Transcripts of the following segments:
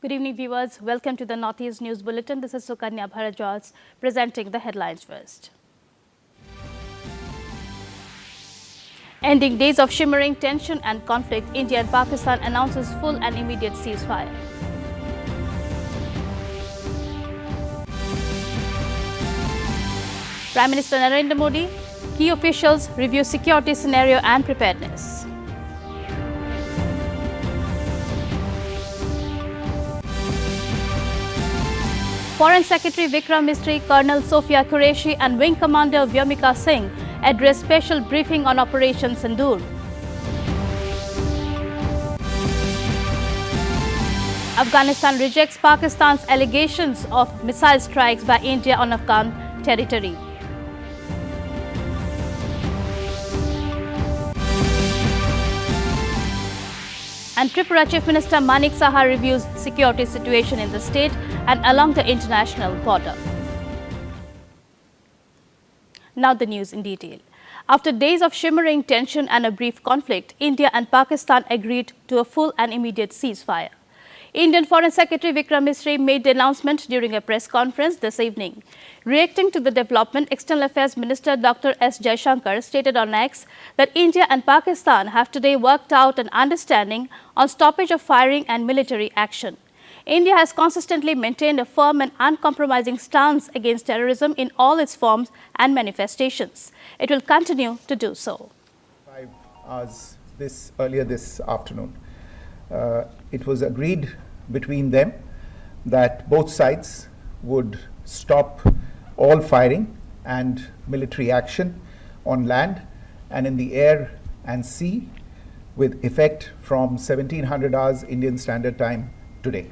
Good evening, viewers. Welcome to the Northeast News Bulletin. This is Sukanya Bharajwaz presenting the headlines first. Ending days of shimmering tension and conflict, India and Pakistan announces full and immediate ceasefire. Prime Minister Narendra Modi, key officials review security scenario and preparedness. Foreign Secretary Vikram Misri, Colonel Sophia Qureshi and Wing Commander Vyomika Singh addressed special briefing on Operation Sindoor. Afghanistan rejects Pakistan's allegations of missile strikes by India on Afghan territory. And Tripura Chief Minister Manik Saha reviews security situation in the state and along the international border. Now the news in detail. After days of shimmering tension and a brief conflict, India and Pakistan agreed to a full and immediate ceasefire. Indian Foreign Secretary Vikram Misri made the announcement during a press conference this evening. Reacting to the development, External Affairs Minister Dr. S. Jaishankar stated on X that India and Pakistan have today worked out an understanding on stoppage of firing and military action. India has consistently maintained a firm and uncompromising stance against terrorism in all its forms and manifestations. It will continue to do so. 5 hours earlier this afternoon, it was agreed between them that both sides would stop all firing and military action on land and in the air and sea with effect from 1700 hours Indian Standard Time today.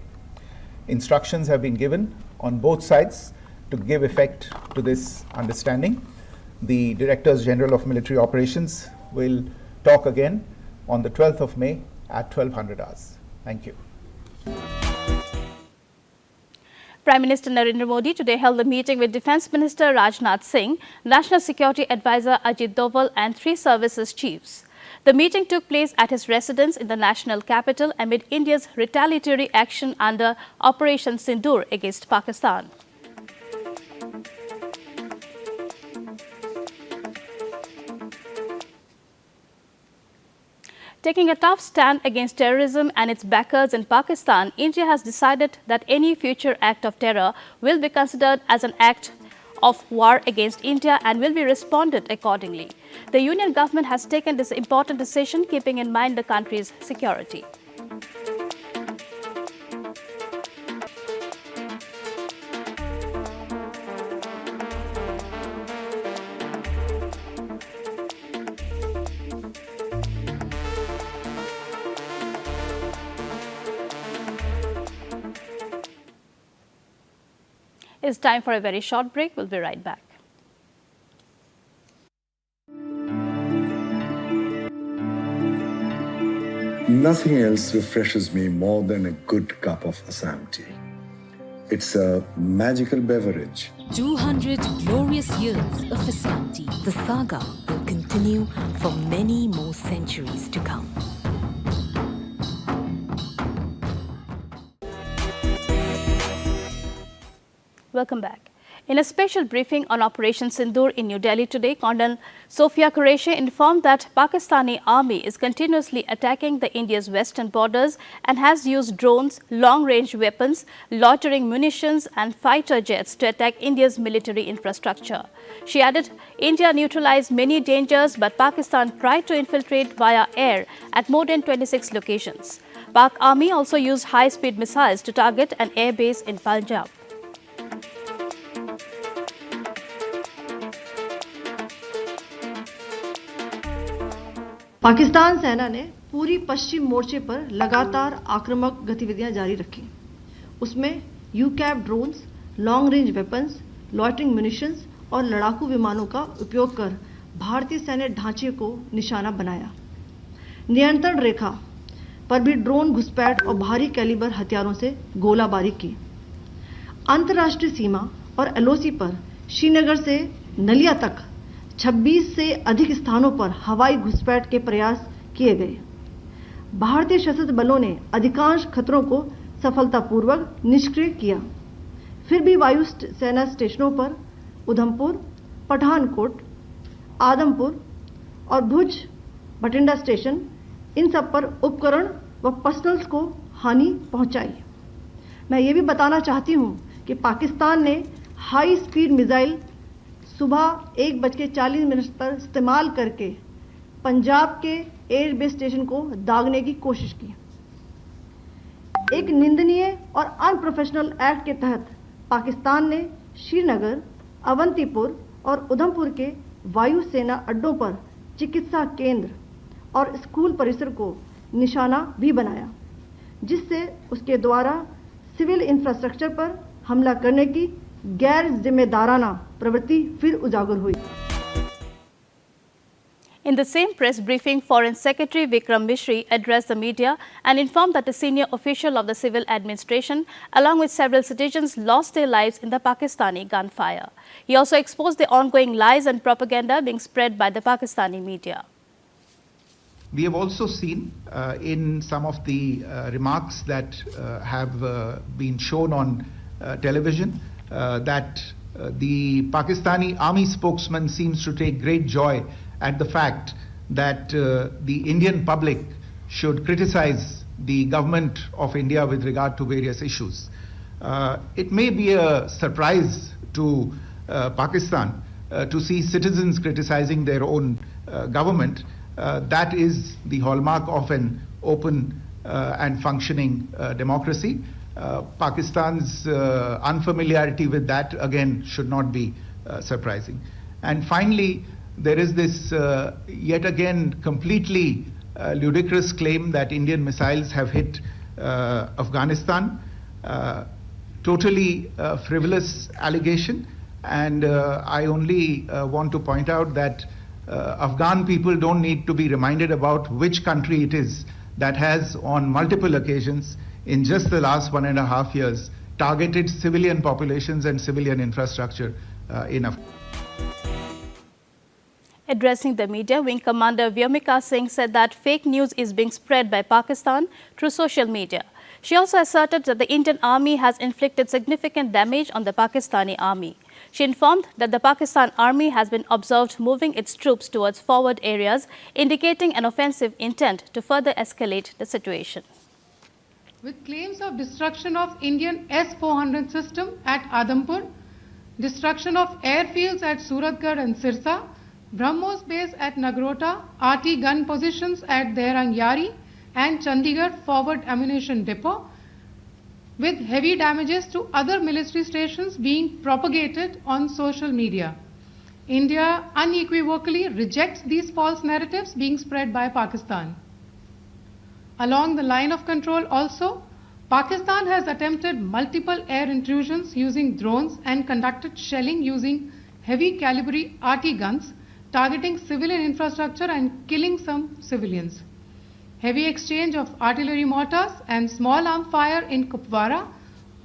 Instructions have been given on both sides to give effect to this understanding. The Directors General of Military Operations will talk again on the 12th of May at 1200 hours. Thank you. Prime Minister Narendra Modi today held a meeting with Defence Minister Rajnath Singh, National Security Advisor Ajit Doval and 3 services chiefs. The meeting took place at his residence in the national capital amid India's retaliatory action under Operation Sindoor against Pakistan. Taking a tough stand against terrorism and its backers in Pakistan, India has decided that any future act of terror will be considered as an act of war against India and will be responded accordingly. The union government has taken this important decision keeping in mind the country's security. It's time for a very short break. We'll be right back. Nothing else refreshes me more than a good cup of Assam tea. It's a magical beverage. 200 glorious years of Assam tea. The saga will continue for many more centuries to come. Welcome back. In a special briefing on Operation Sindoor in New Delhi today, Colonel Sophia Qureshi informed that Pakistani army is continuously attacking the India's western borders and has used drones, long-range weapons, loitering munitions and fighter jets to attack India's military infrastructure. She added, India neutralized many dangers, but Pakistan tried to infiltrate via air at more than 26 locations. Pak army also used high-speed missiles to target an air base in Punjab. Pakistan सेना ने पूरी पश्चिम मोर्चे पर लगातार आक्रामक गतिविधियां जारी रखी। उसमें यूकैप drones, long range weapons, loitering munitions और लड़ाकू विमानों का उपयोग कर भारतीय सैन्य ढांचे को निशाना बनाया। नियंत्रण रेखा पर भी ड्रोन घुसपैठ और भारी कैलिबर हथियारों से गोलाबारी की। अंतर्राष्ट्रीय सीमा और एलओसी पर श्रीनगर से नलिया तक 26 से अधिक स्थानों पर हवाई घुसपैठ के प्रयास किए गए। भारतीय सशस्त्र बलों ने अधिकांश खतरों को सफलतापूर्वक निष्क्रिय किया। फिर भी वायु सेना स्टेशनों पर उधमपुर, पठानकोट, आदमपुर और भुज बठिंडा स्टेशन, इन सब पर उपकरण व पर्सनल्स को हानि पहुंचाई। मैं ये भी बताना चाहती हूं कि पाकिस्तान ने हाई स्पीड मिसाइल सुबह 1:40 पर इस्तेमाल करके पंजाब के एयरबेस स्टेशन को दागने की कोशिश की। एक निंदनीय और अनप्रोफेशनल एक्ट के तहत पाकिस्तान ने श्रीनगर, अवंतीपुर और उधमपुर के वायु सेना अड्डों पर चिकित्सा केंद्र और स्कूल परिसर को निशाना भी बनाया, जिससे उसके द्वारा सिविल इंफ्रास्ट्रक्चर पर हमला करने की गैर जिम्मेदाराना प्रवृत्ति फिर उजागर हुई। In the same press briefing, Foreign Secretary Vikram Misri addressed the media and informed that a senior official of the civil administration, along with several citizens, lost their lives in the Pakistani gunfire. He also exposed the ongoing lies and propaganda being spread by the Pakistani media. We have also seen in some of the remarks that have been shown on television that the Pakistani army spokesman seems to take great joy at the fact that the Indian public should criticize the government of India with regard to various issues. It may be a surprise to Pakistan to see citizens criticizing their own government. That is the hallmark of an open and functioning democracy. Pakistan's unfamiliarity with that again should not be surprising. And finally, there is this yet again completely ludicrous claim that Indian missiles have hit Afghanistan. Totally frivolous allegation, and I only want to point out that Afghan people don't need to be reminded about which country it is that has on multiple occasions in just the last 1.5 years targeted civilian populations and civilian infrastructure in Afghanistan. Addressing the media, Wing Commander Vyomika Singh said that fake news is being spread by Pakistan through social media. She also asserted that the Indian Army has inflicted significant damage on the Pakistani Army. She informed that the Pakistan Army has been observed moving its troops towards forward areas, indicating an offensive intent to further escalate the situation. With claims of destruction of Indian S-400 system at Adampur, destruction of airfields at Suratgarh and Sirsa, BrahMos base at Nagrota, RT gun positions at Dehrang Yari and Chandigarh forward ammunition depot, with heavy damages to other military stations being propagated on social media. India unequivocally rejects these false narratives being spread by Pakistan. Along the line of control also, Pakistan has attempted multiple air intrusions using drones and conducted shelling using heavy caliber RT guns, targeting civilian infrastructure and killing some civilians. Heavy exchange of artillery mortars and small arm fire in Kupwara,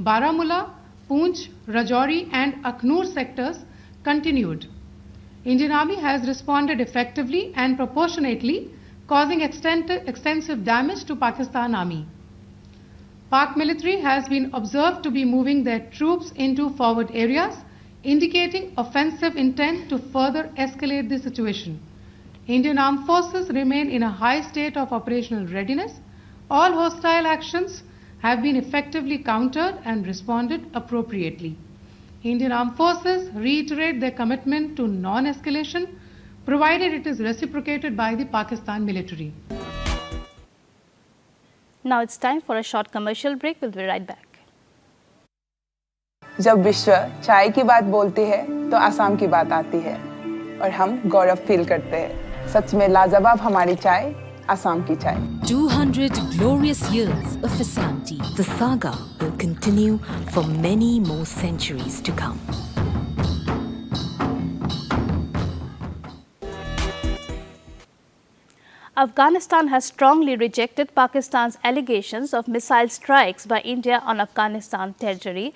Baramulla, Poonch, Rajouri and Akhnur sectors continued. Indian Army has responded effectively and proportionately, causing extensive damage to Pakistan Army. Pak military has been observed to be moving their troops into forward areas, indicating offensive intent to further escalate the situation. Indian Armed Forces remain in a high state of operational readiness. All hostile actions have been effectively countered and responded appropriately. Indian Armed Forces reiterate their commitment to non-escalation, provided it is reciprocated by the Pakistan military. Now it's time for a short commercial break. We'll be right back. जब विश्व चाय की बात बोलती है तो आसाम की बात आती है और हम गौरव फील करते हैं। सच में लाजवाब हमारी चाय, आसाम की चाय। 200 glorious years of Assamti. The saga will continue for many more centuries to come. Afghanistan has strongly rejected Pakistan's allegations of missile strikes by India on Afghanistan territory.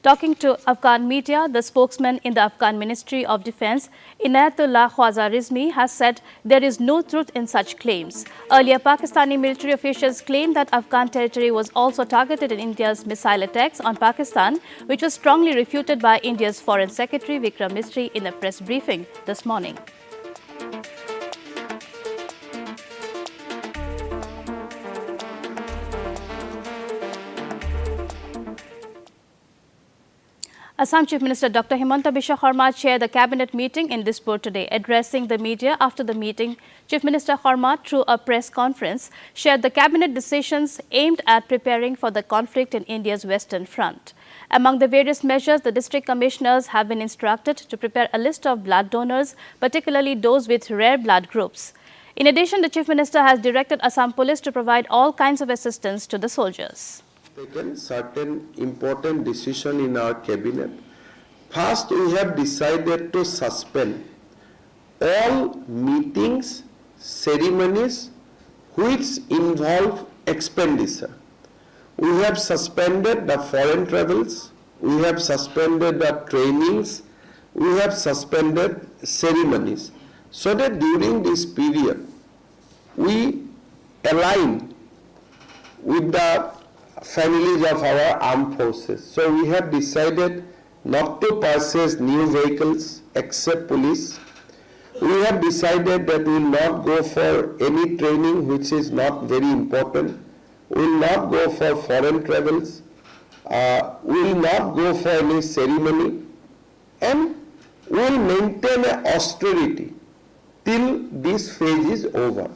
Talking to Afghan media, the spokesman in the Afghan Ministry of Defense, Inayatullah Khwaja Rizmi, has said there is no truth in such claims. Earlier, Pakistani military officials claimed that Afghan territory was also targeted in India's missile attacks on Pakistan, which was strongly refuted by India's Foreign Secretary Vikram Misri in a press briefing this morning. Assam Chief Minister Dr. Himanta Biswa Sarma chaired the cabinet meeting in Dispur today. Addressing the media after the meeting, Chief Minister Sarma, through a press conference, shared the cabinet decisions aimed at preparing for the conflict in India's western front. Among the various measures, the district commissioners have been instructed to prepare a list of blood donors, particularly those with rare blood groups. In addition, the Chief Minister has directed Assam Police to provide all kinds of assistance to the soldiers. Taken certain important decision in our cabinet. First, we have decided to suspend all meetings, ceremonies which involve expenditure. We have suspended the foreign travels, we have suspended the trainings, we have suspended ceremonies, so that during this period we align with the families of our armed forces. So we have decided not to purchase new vehicles except police. We have decided that we will not go for any training which is not very important. We will not go for foreign travels. We will not go for any ceremony. And we will maintain an austerity till this phase is over.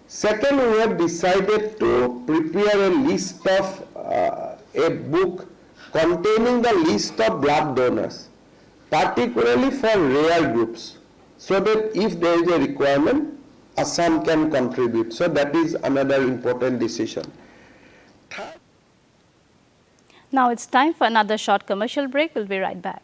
Second, we have decided to prepare a list of a book containing the list of blood donors, particularly for rare groups, so that if there is a requirement, Assam can contribute. So that is another important decision. Now it's time for another short commercial break. We'll be right back.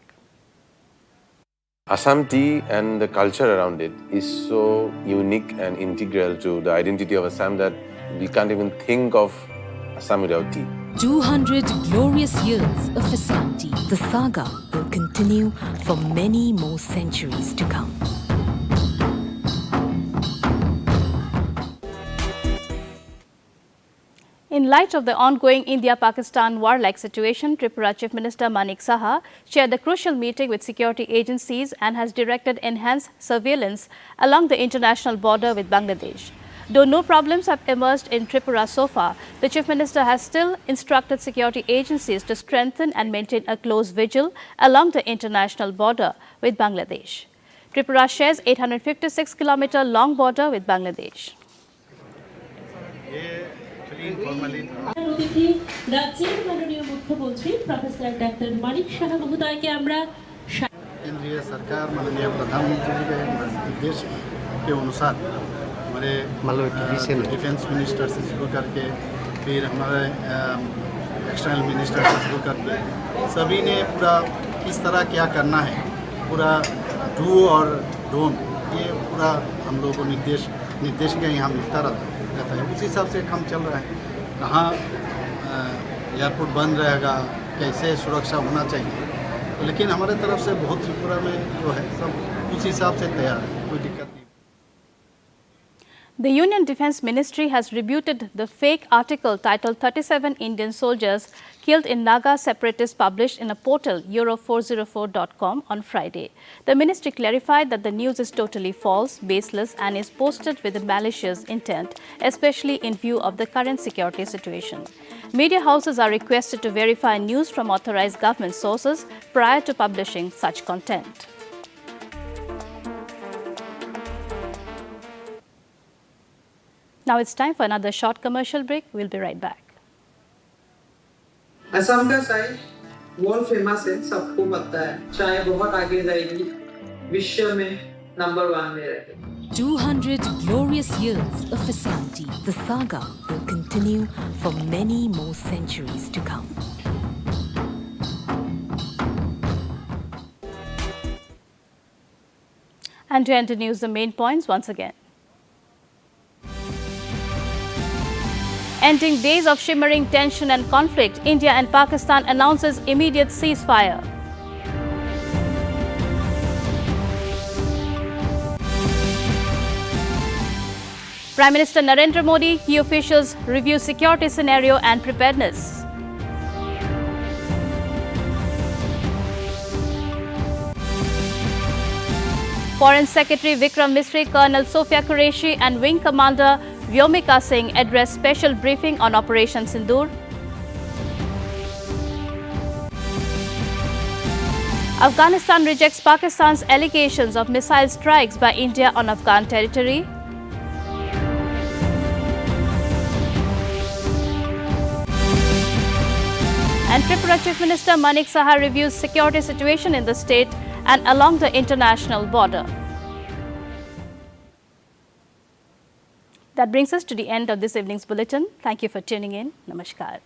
Assam tea and the culture around it is so unique and integral to the identity of Assam that we can't even think of Assam without tea. 200 glorious years of Assam tea. The saga will continue for many more centuries to come. In light of the ongoing India-Pakistan war-like situation, Tripura Chief Minister Manik Saha chaired a crucial meeting with security agencies and has directed enhanced surveillance along the international border with Bangladesh. Though no problems have emerged in Tripura so far, the Chief Minister has still instructed security agencies to strengthen and maintain a close vigil along the international border with Bangladesh. Tripura shares 856-kilometer long border with Bangladesh. রাজ্যের মাননীয় মুখ্যমন্ত্রী professor doctor Manik Saha মহোদয়কে আমরা केंद्रीय सरकार माननीय प्रधानमंत्री जी के निर्देश के अनुसार हमारे डिफेंस मिनिस्टर से शुरू करके फिर हमारे एक्सटर्नल मिनिस्टर से शुरू करके सभी ने पूरा किस तरह क्या करना है पूरा डू और डोंट ये पूरा हम लोगों को निर्देश के यहाँ मिलता रहता है। उसी हिसाब से काम चल रहा है, कहाँ एयरपोर्ट बंद रहेगा, कैसे सुरक्षा होना चाहिए, लेकिन हमारे तरफ से बहुत त्रिपुरा में जो है सब उस हिसाब से तैयार है, कोई दिक्कत नहीं। The Union Defence Ministry has rebutted the fake article titled 37 Indian soldiers killed in Naga separatists published in a portal euro404.com on Friday. The ministry clarified that the news is totally false, baseless and is posted with a malicious intent, especially in view of the current security situation. Media houses are requested to verify news from authorized government sources prior to publishing such content. Now it's time for another short commercial break. We'll be right back. Assam का चाय world famous है, सबको पता है। चाय बहुत आगे जाएगी, विश्व में नंबर 1 में रहेगी। 200 glorious years of Assam tea. The saga will continue for many more centuries to come. And to enter news, the main points once again. Ending days of shimmering tension and conflict, India and Pakistan announces immediate ceasefire. Prime Minister Narendra Modi, key officials review security scenario and preparedness. Foreign Secretary Vikram Misri, Colonel Sofia Qureshi and Wing Commander Vyomika Singh address special briefing on Operation Sindoor. Afghanistan rejects Pakistan's allegations of missile strikes by India on Afghan territory. And Tripura Chief Minister Manik Saha reviews security situation in the state and along the international border. That brings us to the end of this evening's bulletin. Thank you for tuning in. Namaskar.